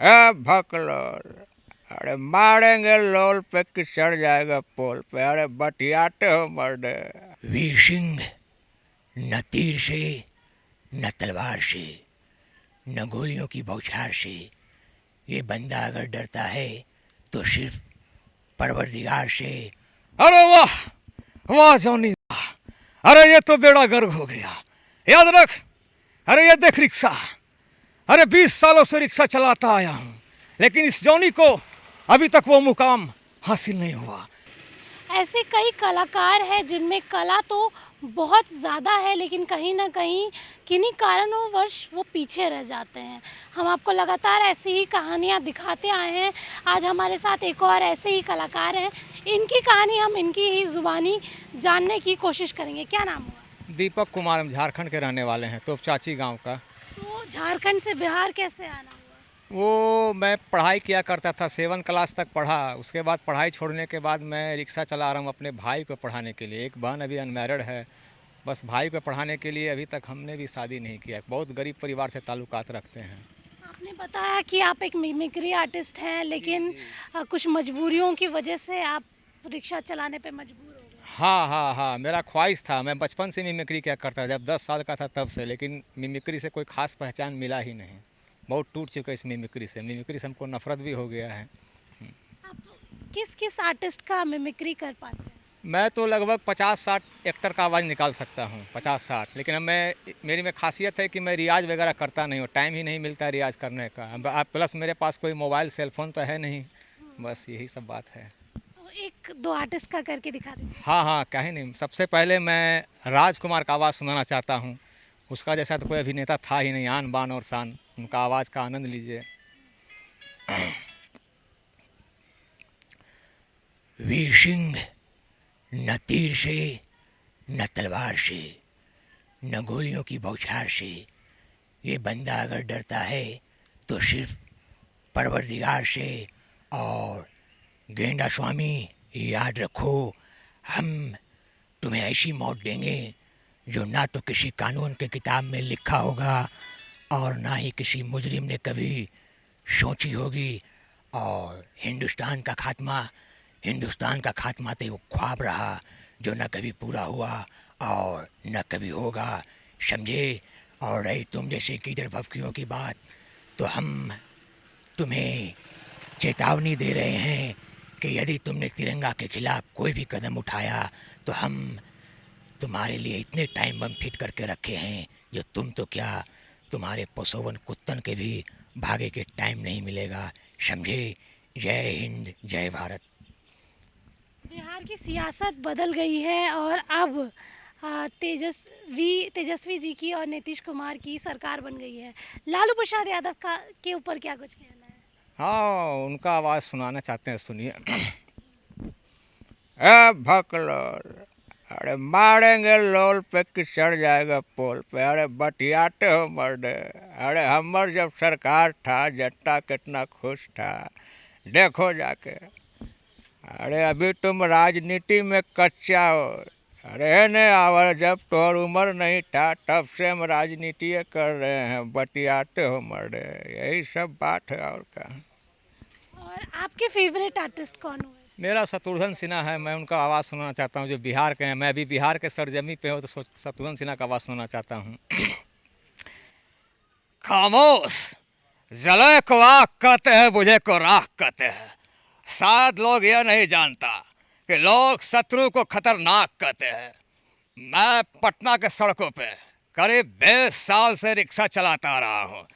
ए भकलोल, अरे मारेंगे लोल पे कि चढ़ जाएगा पोल पे। अरे बतियाते हो मर्दे। वीर सिंह न तीर से न तलवार से न गोलियों की बौछार से ये बंदा अगर डरता है तो सिर्फ परवरदिगार से। अरे वाह वाह जॉनी वाह। अरे ये तो बेड़ा गर्क हो गया। याद रख, अरे ये देख रिक्शा। अरे 20 सालों से रिक्शा चलाता आया हूँ, लेकिन इस जॉनी को अभी तक वो मुकाम हासिल नहीं हुआ। ऐसे कई कलाकार हैं जिनमें कला तो बहुत ज़्यादा है, लेकिन कहीं ना कहीं किन्हीं कारणोंवश वो पीछे रह जाते हैं। हम आपको लगातार ऐसी ही कहानियाँ दिखाते आए हैं। आज हमारे साथ एक और ऐसे ही कलाकार हैं, इनकी कहानी हम इनकी ही ज़ुबानी जानने की कोशिश करेंगे। क्या नाम हुआ? दीपक कुमार, हम झारखंड के रहने वाले हैं, तोपचाची गांव का। तो झारखंड से बिहार कैसे आना हुआ? वो मैं पढ़ाई किया करता था, 7 क्लास तक पढ़ा। उसके बाद पढ़ाई छोड़ने के बाद मैं रिक्शा चला रहा हूँ अपने भाई को पढ़ाने के लिए। एक बहन अभी अनमैरिड है, बस भाई को पढ़ाने के लिए अभी तक हमने भी शादी नहीं किया। बहुत गरीब परिवार से ताल्लुकात रखते हैं। आपने बताया कि आप एक मिमिक्री आर्टिस्ट हैं, लेकिन कुछ मजबूरियों की वजह से आप रिक्शा चलाने पे मजबूर हो गए। हाँ हाँ हाँ, मेरा ख्वाहिश था। मैं बचपन से मिमिक्री क्या करता था, जब 10 साल का था तब से, लेकिन मिमिक्री से कोई ख़ास पहचान मिला ही नहीं। बहुत टूट चुका है इस मिमिक्री से। मिमिक्री से हमको नफरत भी हो गया है। आप किस किस आर्टिस्ट का मिमिक्री कर पाते हैं? मैं तो लगभग 50-60 एक्टर का आवाज़ निकाल सकता हूँ, 50-60। लेकिन अब मेरी में खासियत है कि मैं रियाज वगैरह करता नहीं हूँ, टाइम ही नहीं मिलता रियाज करने का। अब प्लस मेरे पास कोई मोबाइल सेलफोन तो है नहीं, बस यही सब बात है। तो एक दो आर्टिस्ट का करके दिखा दीजिए। हाँ हाँ, काहे नहीं। सबसे पहले मैं राजकुमार का आवाज़ सुनाना चाहता हूँ। उसका जैसा तो कोई अभिनेता था ही नहीं, आन बान और शान। उनका आवाज़ का आनंद लीजिए। वीर सिंह न तीर से न तलवार से न गोलियों की बौछार से ये बंदा अगर डरता है तो सिर्फ परवरदिगार से। और गेंडा स्वामी, याद रखो, हम तुम्हें ऐसी मौत देंगे जो ना तो किसी कानून की किताब में लिखा होगा और ना ही किसी मुजरिम ने कभी सोची होगी। और हिंदुस्तान का खात्मा तो वो ख्वाब रहा जो न कभी पूरा हुआ और न कभी होगा, समझे। और रही तुम जैसे कीचड़ भपकियों की बात, तो हम तुम्हें चेतावनी दे रहे हैं कि यदि तुमने तिरंगा के खिलाफ कोई भी कदम उठाया तो हम तुम्हारे लिए इतने टाइम बम फिट करके रखे हैं जो तुम तो क्या, तुम्हारे पशुवन कुत्तन के भी भागे के टाइम नहीं मिलेगा, समझे। जय हिंद, जय भारत। बिहार की सियासत बदल गई है और अब तेजस्वी जी की और नीतीश कुमार की सरकार बन गई है। लालू प्रसाद यादव का के ऊपर क्या कुछ कहना है? हाँ, उनका आवाज़ सुनाना चाहते हैं, सुनिए। ए भकलोल, अरे मारेंगे लोल पे कि चढ़ जाएगा पोल पे। अरे बतियाते हो मर्दे। अरे हमर जब सरकार था, जनता कितना खुश था, देखो जाके। अरे अभी तुम राजनीति में कच्चा हो। अरे ने आवर, जब तोर उम्र नहीं था तब से हम राजनीति कर रहे हैं। बतियाते हो मर्दे, यही सब बात है और क्या। और आपके फेवरेट आर्टिस्ट कौन हुए? मेरा शत्रुघ्न सिन्हा है, मैं उनका आवाज़ सुनाना चाहता हूँ, जो बिहार के हैं। मैं अभी बिहार के सरजमी पे हूँ, तो शत्रुघ्न सिन्हा का आवाज़ सुनाना चाहता हूँ। खामोश, जले को आग कहते हैं, बुझे को राख कहते हैं। शायद लोग यह नहीं जानता कि लोग शत्रु को खतरनाक कहते हैं। मैं पटना के सड़कों पे करीब 20 साल से रिक्शा चलाता आ रहा हूँ,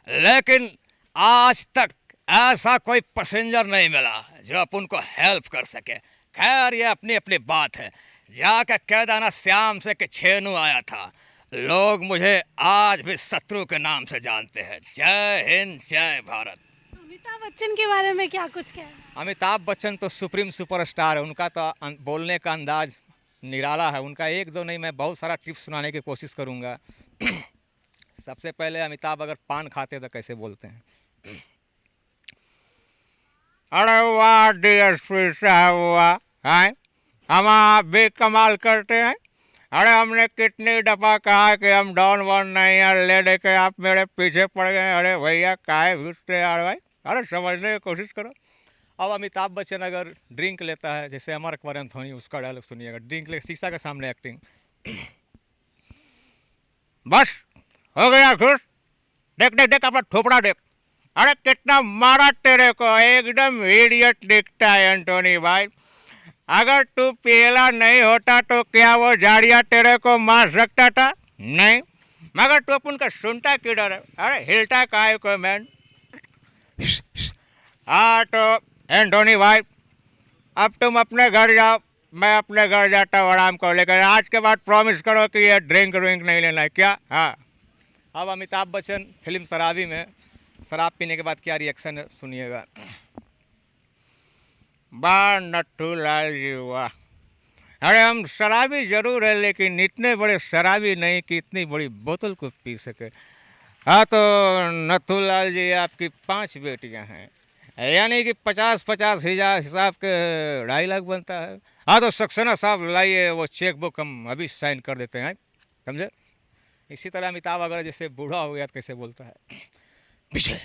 लेकिन आज तक ऐसा कोई पैसेंजर नहीं मिला जो अपन को हेल्प कर सके। खैर, ये अपनी अपनी बात है। जाकर कह देना श्याम से कि छेनू आया था। लोग मुझे आज भी शत्रु के नाम से जानते हैं। जय हिंद, जय भारत। अमिताभ बच्चन के बारे में क्या कुछ कहना है? अमिताभ बच्चन तो सुप्रीम सुपरस्टार है। उनका तो बोलने का अंदाज निराला है। उनका एक दो नहीं, मैं बहुत सारा टिप्स सुनाने की कोशिश करूँगा। सबसे पहले अमिताभ अगर पान खाते तो कैसे बोलते हैं? अरे वाह डीएसपी साहब, वाह हैं, हम आप भी कमाल करते हैं। अरे हमने कितनी दफ़ा कहा कि हम डॉन वॉन नहीं है, ले लेके आप मेरे पीछे पड़ गए। अरे भैया काहे घुसते यार भाई। अरे समझने की कोशिश करो। अब अमिताभ बच्चन अगर ड्रिंक लेता है, जैसे अमर अकबर एंथोनी, उसका डायलॉग सुनिएगा, ड्रिंक ले शीशा के सामने एक्टिंग, बस हो गया खुश, देख देख देख अपना ठोपड़ा देख, अरे कितना मारा तेरे को, एकदम इडियट दिखता है एंटोनी भाई। अगर तू पीला नहीं होता तो क्या वो झाड़िया तेरे को मार सकता था? नहीं। मगर तू अपन का सुनता किधर है? अरे हिलता काय को मैन। हाँ तो एंटोनी भाई, अब तुम अपने घर जाओ, मैं अपने घर जाता हूँ आराम को लेकर। आज के बाद प्रॉमिस करो कि ये ड्रिंक व्रिंक नहीं लेना है, क्या? हाँ। अब अमिताभ बच्चन फिल्म शराबी में शराब पीने के बाद क्या रिएक्शन है सुनिएगा। वाह नट्टू लाल जी वाह, अरे हम शराबी जरूर है लेकिन इतने बड़े शराबी नहीं कि इतनी बड़ी बोतल को पी सके। हाँ तो नट्टू लाल जी, आपकी 5 बेटियां हैं, यानी कि 50-50 हजार हिसाब के 2.5 लाख बनता है। हाँ तो सक्सेना साहब लाइए वो चेक बुक, हम अभी साइन कर देते हैं, समझे? इसी तरह अमिताभ अगर जैसे बूढ़ा हो गया तो कैसे बोलता है, विजय,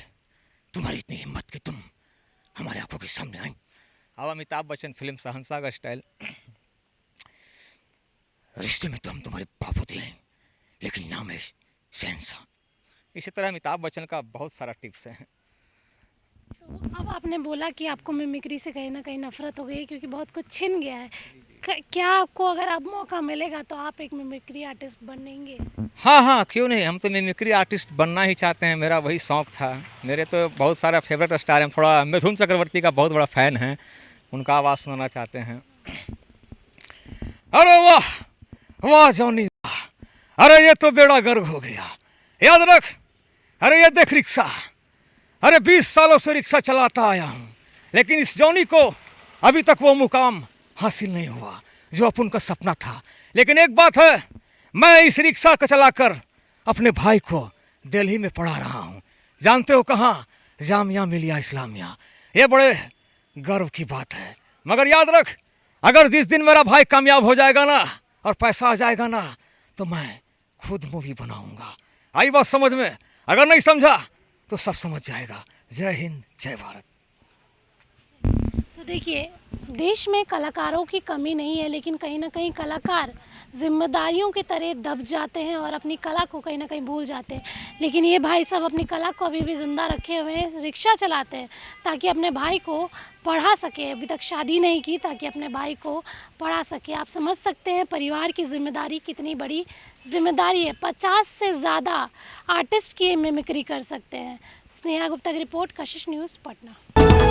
तुम्हारी इतनी हिम्मत कि तुम हमारे आंखों के सामने आए। अब अमिताभ बच्चन फिल्म शहंशाह का स्टाइल, रिश्ते में तो हम तुम्हारे बाप होते हैं, लेकिन नाम है शहंशाह। इसी तरह अमिताभ बच्चन का बहुत सारा टिप्स है। तो अब आपने बोला कि आपको मिमिक्री से कहीं ना कहीं नफरत हो गई क्योंकि बहुत कुछ छिन गया है। क्या आपको अगर अब मौका मिलेगा तो आप एक मिमिक्री आर्टिस्ट बनेंगे? हाँ हाँ, क्यों नहीं, हम तो मिमिक्री आर्टिस्ट बनना ही चाहते हैं, मेरा वही शौक़ था। मेरे तो बहुत सारा फेवरेट स्टार हैं, थोड़ा मिथुन चक्रवर्ती का बहुत बड़ा फ़ैन है, उनका आवाज़ सुनाना चाहते हैं। अरे वाह वाह जॉनी वाह, अरे ये तो बेड़ा गर्क हो गया, याद रख। अरे ये देख रिक्शा, अरे 20 सालों से रिक्शा चलाता आया हूँ, लेकिन इस जॉनी को अभी तक वो मुकाम हासिल नहीं हुआ जो अपन का सपना था। लेकिन एक बात है, मैं इस रिक्शा को चलाकर अपने भाई को दिल्ली में पढ़ा रहा हूँ। जानते हो कहाँ? जामिया मिलिया इस्लामिया। ये बड़े गर्व की बात है। मगर याद रख, अगर जिस दिन मेरा भाई कामयाब हो जाएगा ना और पैसा आ जाएगा ना, तो मैं खुद मूवी बनाऊंगा। आई बात समझ में? अगर नहीं समझा तो सब समझ जाएगा। जय हिंद, जय भारत। तो देखिए, देश में कलाकारों की कमी नहीं है, लेकिन कहीं ना कहीं कलाकार जिम्मेदारियों के तरह दब जाते हैं और अपनी कला को कहीं ना कहीं भूल जाते हैं। लेकिन ये भाई साहब अपनी कला को अभी भी ज़िंदा रखे हुए हैं, रिक्शा चलाते हैं ताकि अपने भाई को पढ़ा सके। अभी तक शादी नहीं की ताकि अपने भाई को पढ़ा सके। आप समझ सकते हैं परिवार की जिम्मेदारी कितनी बड़ी जिम्मेदारी है। 50 से ज़्यादा आर्टिस्ट की मिमिक्री कर सकते हैं। स्नेहा गुप्ता की रिपोर्ट, कशिश न्यूज़, पटना।